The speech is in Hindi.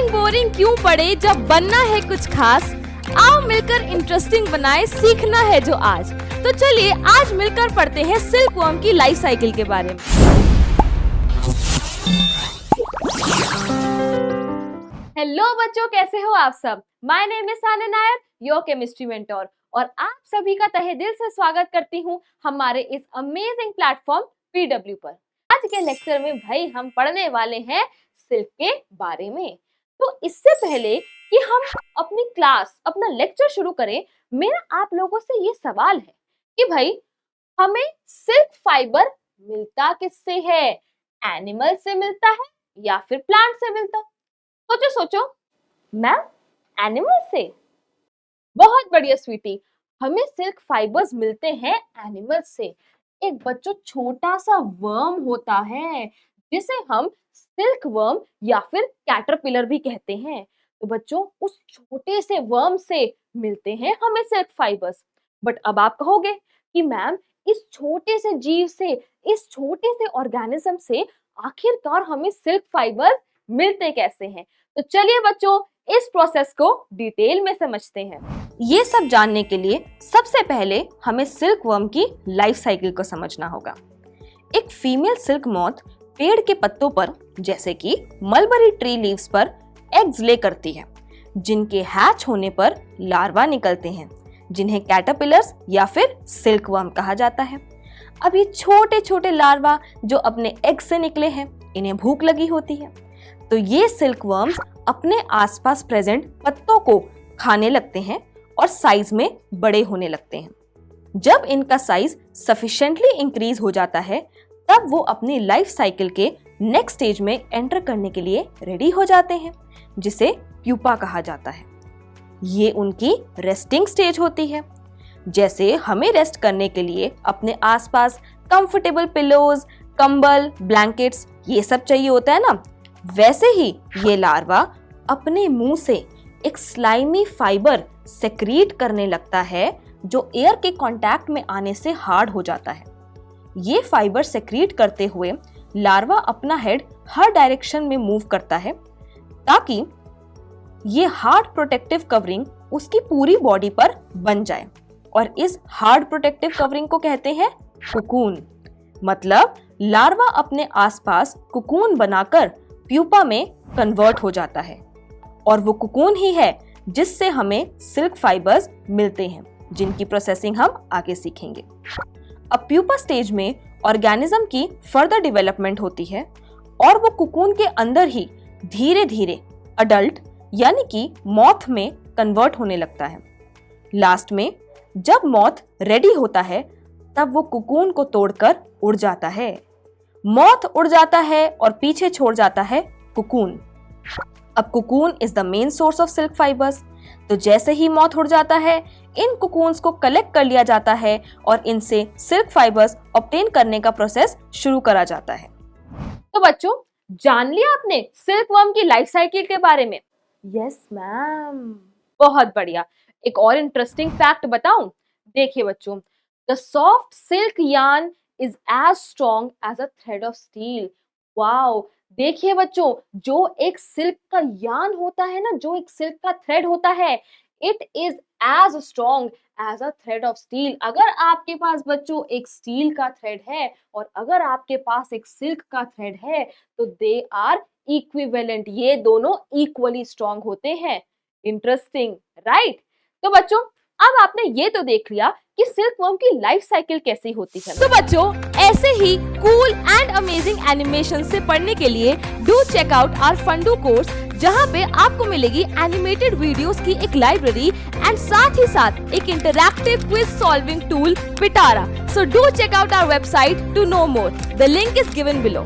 बोरिंग क्यों पड़े जब बनना है कुछ खास। आओ मिलकर इंटरेस्टिंग बनाए, सीखना है जो आज। तो चलिए आज मिलकर पढ़ते हैं सिल्कवर्म की लाइफ साइकिल के बारे में। हेलो बच्चों, कैसे हो आप सब। My name is Sanya Nair, your chemistry mentor, और आप सभी का तहे दिल से स्वागत करती हूँ हमारे इस अमेजिंग प्लेटफॉर्म पीडब्ल्यू पर। आज के लेक्चर में भाई हम पढ़ने वाले हैं सिल्क के बारे में। तो इससे पहले कि हम अपनी क्लास, अपना लेक्चर शुरू करें, मेरा आप लोगों से ये सवाल है कि भाई हमें सिल्क फाइबर मिलता किससे है? एनिमल से मिलता है या फिर प्लांट से मिलता? सोचो सोचो। मैम, एनिमल से। बहुत बढ़िया स्वीटी, हमें सिल्क फाइबर्स मिलते हैं एनिमल से। एक बच्चों छोटा सा वर्म होता है जिसे हम सिल्क वर्म या फिर कैटरपिलर भी कहते हैं। तो बच्चों उस छोटे से वर्म से मिलते हैं हमें सिल्क फाइबर्स। बट अब आप कहोगे कि मैम इस छोटे से जीव से, इस छोटे से ऑर्गेनिज्म से आखिरकार हमें सिल्क फाइबर्स मिलते कैसे हैं? तो चलिए बच्चों इस प्रोसेस को डिटेल में समझते हैं। ये सब जानने के लिए सबसे पहले हमें सिल्क वर्म की लाइफ साइकिल को समझना होगा। एक फीमेल सिल्क मॉथ पेड़ के पत्तों पर, जैसे कि मलबरी ट्री लीव्स पर एग्स ले करती है, जिनके हैच होने पर लार्वा निकलते हैं, जिन्हें कैटरपिलर्स या फिर सिल्क वर्म कहा जाता है। अब ये छोटे छोटे लार्वा जो अपने एग से निकले हैं, इन्हें भूख लगी होती है, तो ये सिल्क वर्म्स अपने आसपास प्रेजेंट पत्तों को खाने लगते हैं और साइज में बड़े होने लगते हैं। जब इनका साइज सफिशिएंटली इंक्रीज हो जाता है, तब वो अपनी लाइफ साइकिल के नेक्स्ट स्टेज में एंटर करने के लिए रेडी हो जाते हैं, जिसे प्यूपा कहा जाता है। ये उनकी रेस्टिंग स्टेज होती है। जैसे हमें रेस्ट करने के लिए अपने आसपास कंफर्टेबल पिलोज, कंबल, ब्लैंकेट्स ये सब चाहिए होता है ना, वैसे ही ये लार्वा अपने मुंह से एक स्लाइमी फाइबर सेक्रीट करने लगता है जो एयर के कांटेक्ट में आने से हार्ड हो जाता है। ये फाइबर सेक्रीट करते हुए लार्वा अपना हेड हर डायरेक्शन में मूव करता है ताकि ये हार्ड प्रोटेक्टिव कवरिंग उसकी पूरी बॉडी पर बन जाए, और इस हार्ड प्रोटेक्टिव कवरिंग को कहते हैं कुकून। मतलब लार्वा अपने आसपास कुकून बनाकर प्यूपा में कन्वर्ट हो जाता है, और वो कुकून ही है जिससे हमें सिल्क फाइबर्स मिलते हैं, जिनकी प्रोसेसिंग हम आगे सीखेंगे। अब प्यूपा स्टेज में ऑर्गेनिज्म की फर्दर डेवलपमेंट होती है और वो कुकून के अंदर ही धीरे धीरे अडल्ट यानी कि मॉथ में कन्वर्ट होने लगता है। लास्ट में जब मॉथ रेडी होता है, तब वो कुकून को तोड़कर उड़ जाता है। मॉथ उड़ जाता है और पीछे छोड़ जाता है कुकून। अब cocoon is the main source of silk fibres. तो जैसे ही मॉथ उड़ जाता है, इन कुकून्स को कलेक्ट कर लिया जाता है और इनसे सिल्क फाइबर्स ऑब्टेन करने का प्रोसेस शुरू करा जाता है। तो बच्चों जान लिया आपने सिल्क वर्म की लाइफ साइकिल के बारे में? यस मैम, बहुत बढ़िया। एक और इंटरेस्टिंग फैक्ट बताऊं? देखिए बच्चों, the soft silk yarn is as strong as a thread of steel. Wow, देखिए बच्चों, जो एक सिल्क का यार्न होता है ना, जो एक सिल्क का थ्रेड होता है, it is as strong as a thread of steel. अगर आपके पास बच्चों एक स्टील का थ्रेड है और अगर आपके पास एक सिल्क का थ्रेड है, तो दे आर इक्विवेलेंट। ये दोनों इक्वली स्ट्रॉन्ग होते हैं। Interesting, right? तो बच्चों अब आपने ये तो देख लिया कि सिल्क वर्म की लाइफ साइकिल कैसी होती है। तो बच्चों ऐसे ही कूल एंड अमेजिंग एनिमेशन से पढ़ने के लिए डू चेक आउट आवर फंडू कोर्स, जहाँ पे आपको मिलेगी एनिमेटेड वीडियोस की एक लाइब्रेरी एंड साथ ही साथ एक interactive quiz solving tool Pitara. So do check out our website to know more. The link is given below.